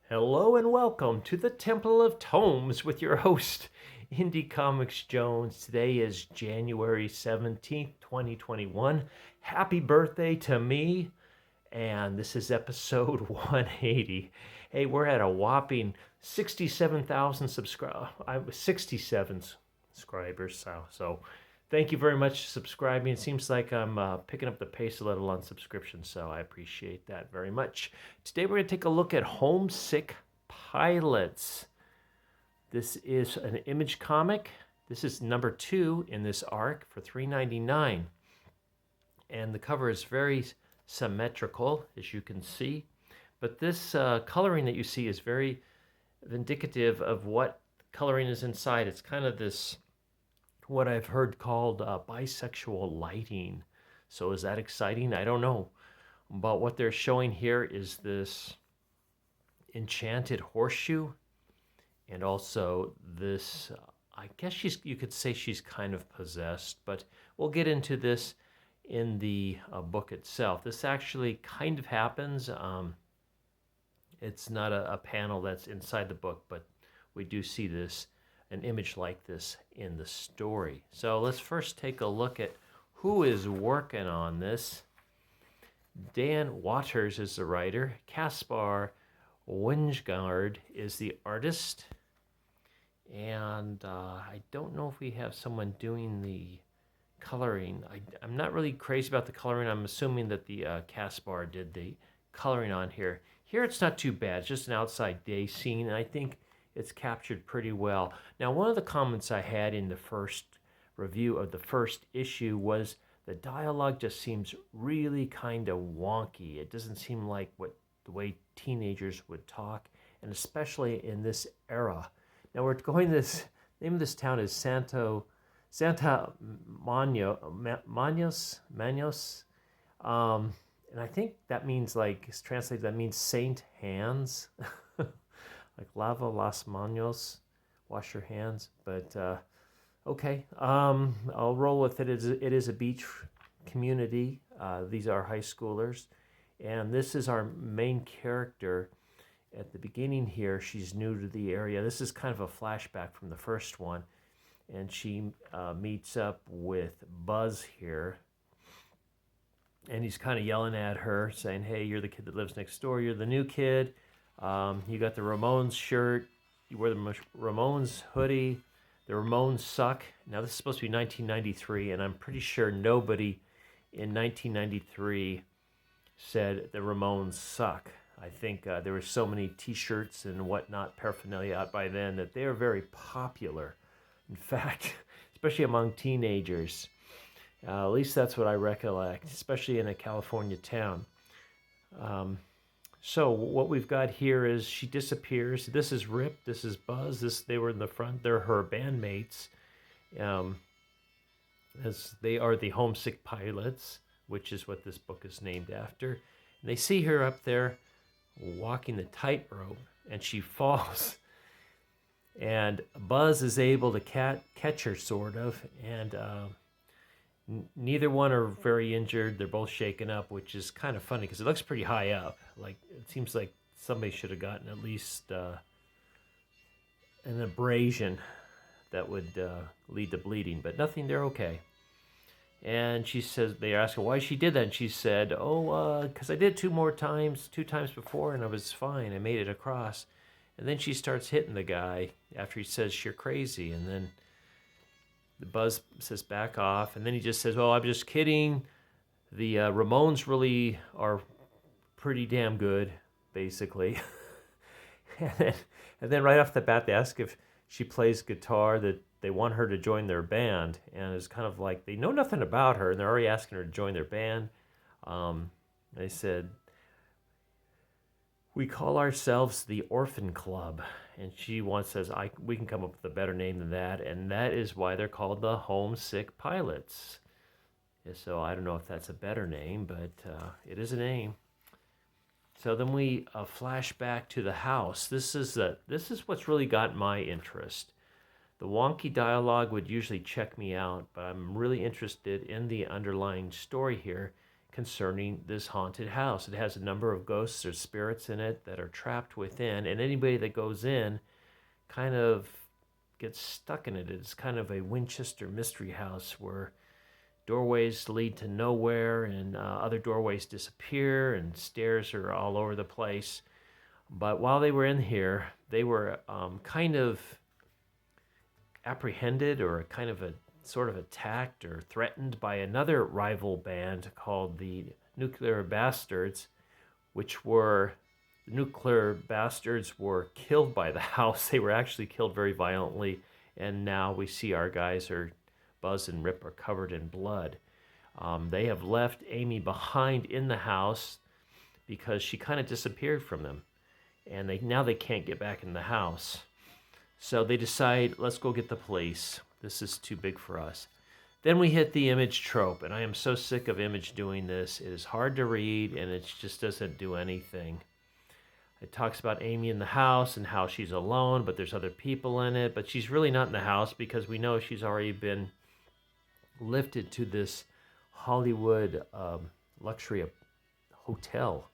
Hello and welcome to the Temple of Tomes with your host, Indie Comics Jones. Today is January 17th, 2021. Happy birthday to me, and this is episode 180. Hey, we're at a whopping 67,000 67 subscribers. So thank you very much for subscribing. It seems like I'm picking up the pace a little on subscriptions, so I appreciate that very much. Today we're going to take a look at Homesick Pilots. This is an Image comic. This is number 2 in this arc for $3.99. And the cover is very symmetrical, as you can see. But this coloring that you see is very indicative of what coloring is inside. It's kind of this, what I've heard called bisexual lighting. So is that exciting? I don't know. But what they're showing here is this enchanted horseshoe, and also this, I guess you could say she's kind of possessed, but we'll get into this in the book itself. This actually kind of happens. It's not a panel that's inside the book, but we do see this, an image like this in the story. So let's first take a look at who is working on this. Dan Waters is the writer. Caspar Wingard is the artist. And I don't know if we have someone doing the coloring. I'm not really crazy about the coloring. I'm assuming that the Caspar did the coloring on here. Here it's not too bad. It's just an outside day scene, and I think it's captured pretty well. Now, one of the comments I had in the first review of the first issue was the dialogue just seems really kind of wonky. It doesn't seem like the way teenagers would talk, and especially in this era. Now we're going this, name of this town is Santa Manos, and I think that means, like, it's translated, that means Saint Hands, like Lava Las Manos, wash your hands. But okay, I'll roll with it. It is a beach community. These are high schoolers, and this is our main character. At the beginning here, she's new to the area. This is kind of a flashback from the first one, and she meets up with Buzz here, and he's kind of yelling at her, saying, "Hey, you're the kid that lives next door. You're the new kid. You got the Ramones shirt. You wear the Ramones hoodie. The Ramones suck." Now, this is supposed to be 1993, and I'm pretty sure nobody in 1993 said the Ramones suck. I think there were so many T-shirts and whatnot paraphernalia out by then that they are very popular. In fact, especially among teenagers. At least that's what I recollect, especially in a California town. So what we've got here is she disappears. This is Rip. This is Buzz. They were in the front. They're her bandmates. As they are the Homesick Pilots, which is what this book is named after. And they see her up there walking the tightrope, and she falls. And Buzz is able to catch her, sort of, and neither one are very injured. They're both shaken up, which is kind of funny because it looks pretty high up. Like, it seems like somebody should have gotten at least an abrasion that would lead to bleeding, but nothing. They're okay. And she says, they ask her why she did that, and she said, because I did it two times before, and I was fine. I made it across. And then she starts hitting the guy after he says, "You're crazy." And then the Buzz says, "Back off." And then he just says, "Well, I'm just kidding. The Ramones really are pretty damn good," basically. and then right off the bat, they ask if she plays guitar, that they want her to join their band. And it's kind of like they know nothing about her, and they're already asking her to join their band. They said, "We call ourselves the Orphan Club." And she says, "We can come up with a better name than that." And that is why they're called the Homesick Pilots. So I don't know if that's a better name, but it is a name. So then we flash back to the house. This is what's really got my interest. The wonky dialogue would usually check me out, but I'm really interested in the underlying story here, concerning this haunted house. It has a number of ghosts or spirits in it that are trapped within, and anybody that goes in kind of gets stuck in it. It's kind of a Winchester mystery house where doorways lead to nowhere, and other doorways disappear, and stairs are all over the place. But while they were in here, they were kind of apprehended, or kind of a sort of attacked or threatened by another rival band called the Nuclear Bastards, which were the Nuclear Bastards were killed by the house. They were actually killed very violently, and now we see our guys are Buzz and Rip are covered in blood. They have left Amy behind in the house because she kind of disappeared from them, and now they can't get back in the house. So they decide, let's go get the police. This is too big for us. Then we hit the Image trope, and I am so sick of Image doing this. It is hard to read, and it just doesn't do anything. It talks about Amy in the house and how she's alone, but there's other people in it. But she's really not in the house because we know she's already been lifted to this Hollywood luxury hotel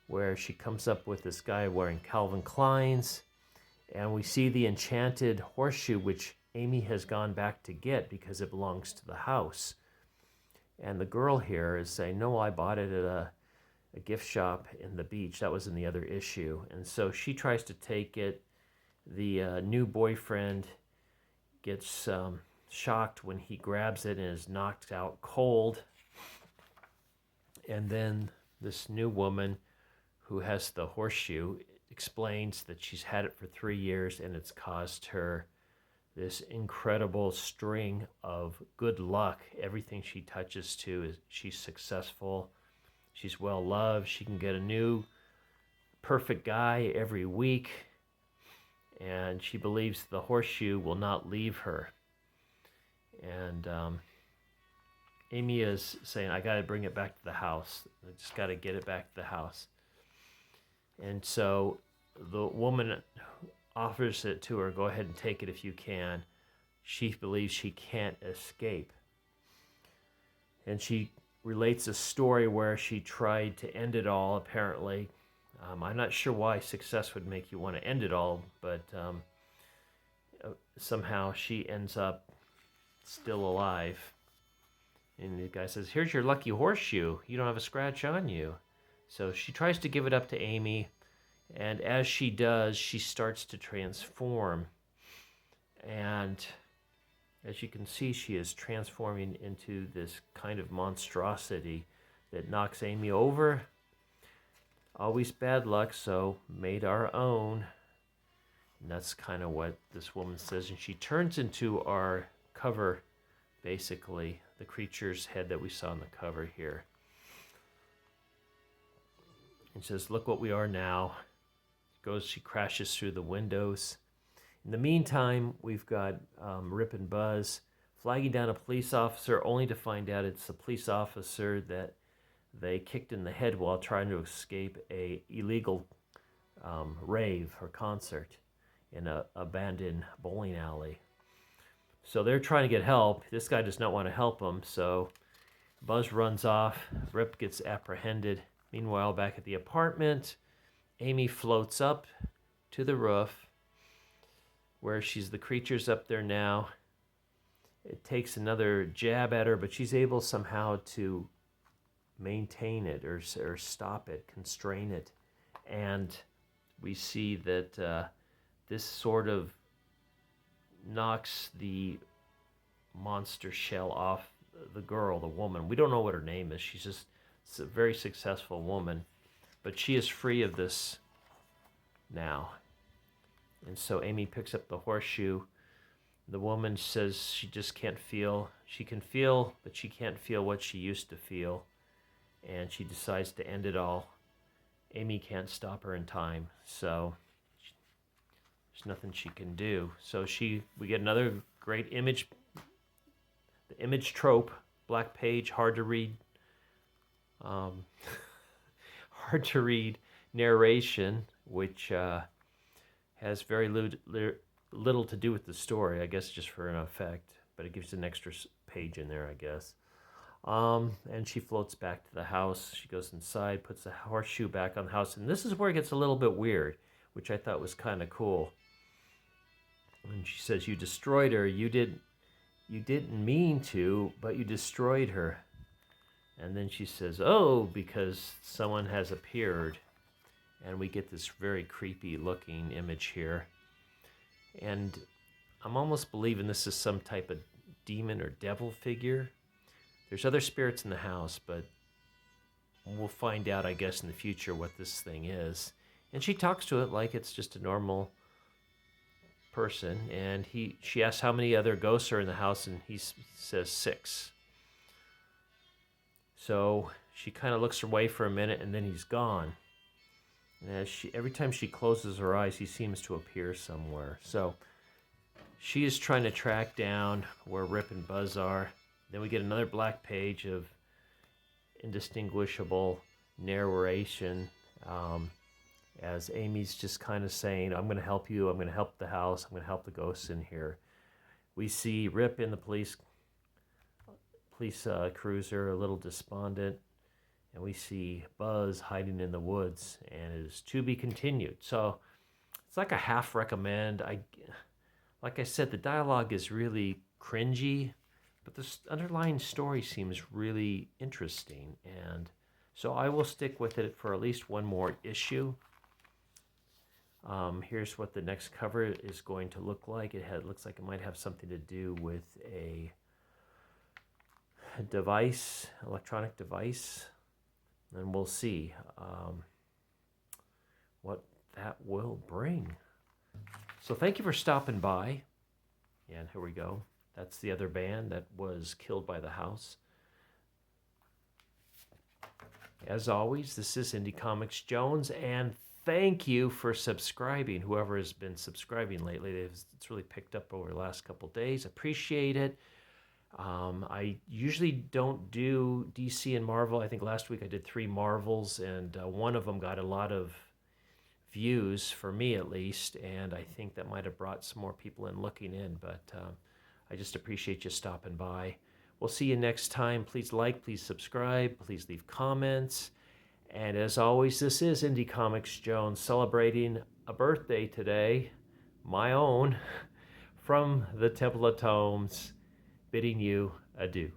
where she comes up with this guy wearing Calvin Klein's. And we see the enchanted horseshoe, which Amy has gone back to get because it belongs to the house. And the girl here is saying, no, I bought it at a gift shop in the beach. That was in the other issue. And so she tries to take it. The new boyfriend gets shocked when he grabs it and is knocked out cold. And then this new woman who has the horseshoe explains that she's had it for 3 years and it's caused her this incredible string of good luck. Everything she touches to, she's successful. She's well loved. She can get a new perfect guy every week. And she believes the horseshoe will not leave her. And Amy is saying, I got to bring it back to the house. I just got to get it back to the house. And so the woman offers it to her, go ahead and take it if you can. She believes she can't escape. And she relates a story where she tried to end it all, apparently. I'm not sure why success would make you want to end it all, but somehow she ends up still alive. And the guy says, here's your lucky horseshoe. You don't have a scratch on you. So she tries to give it up to Amy, and as she does, she starts to transform. And as you can see, she is transforming into this kind of monstrosity that knocks Amy over. Always bad luck, so made our own. And that's kind of what this woman says. And she turns into our cover, basically, the creature's head that we saw on the cover here. And says, look what we are now. She crashes through the windows. In the meantime, we've got Rip and Buzz flagging down a police officer, only to find out it's a police officer that they kicked in the head while trying to escape a illegal rave or concert in an abandoned bowling alley. So they're trying to get help. This guy does not want to help them, so Buzz runs off. Rip gets apprehended. Meanwhile, back at the apartment, Amy floats up to the roof where she's the creature's up there now. It takes another jab at her, but she's able somehow to maintain it or stop it, constrain it. And we see that this sort of knocks the monster shell off the girl, the woman. We don't know what her name is. She's a very successful woman, but she is free of this now. And so Amy picks up the horseshoe. The woman says she just can't feel. She can feel, but she can't feel what she used to feel. And she decides to end it all. Amy can't stop her in time, so there's nothing she can do. So we get another great image. The Image trope, black page, hard to read. Hard to read narration, which has very little to do with the story, I guess just for an effect, but it gives an extra page in there, I guess. And she floats back to the house. She goes inside, puts the horseshoe back on the house, and this is where it gets a little bit weird, which I thought was kind of cool. And she says, "You destroyed her. You didn't mean to, but you destroyed her." And then she says, "Oh, because someone has appeared." And we get this very creepy looking image here. And I'm almost believing this is some type of demon or devil figure. There's other spirits in the house, but we'll find out, I guess, in the future what this thing is. And she talks to it like it's just a normal person. And she asks how many other ghosts are in the house, and he says 6. So she kind of looks away for a minute, and then he's gone. And every time she closes her eyes, he seems to appear somewhere. So she is trying to track down where Rip and Buzz are. Then we get another black page of indistinguishable narration, as Amy's just kind of saying, "I'm going to help you. I'm going to help the house. I'm going to help the ghosts in here." We see Rip in the police cruiser, a little despondent, and we see Buzz hiding in the woods, and it is to be continued. So it's like a half recommend. Like I said, the dialogue is really cringy, but the underlying story seems really interesting, and so I will stick with it for at least one more issue. Here's what the next cover is going to look like. It looks like it might have something to do with a device, electronic device, and we'll see what that will bring. So thank you for stopping by. And here we go. That's the other band that was killed by the house. As always, this is Indie Comics Jones, and thank you for subscribing. Whoever has been subscribing lately, it's really picked up over the last couple days. Appreciate it. I usually don't do DC and Marvel. I think last week I did 3 Marvels, and one of them got a lot of views, for me at least, and I think that might have brought some more people in looking in, but I just appreciate you stopping by. We'll see you next time. Please like, please subscribe, please leave comments, and as always, this is Indie Comics Jones celebrating a birthday today, my own, from the Temple of Tomes, bidding you adieu.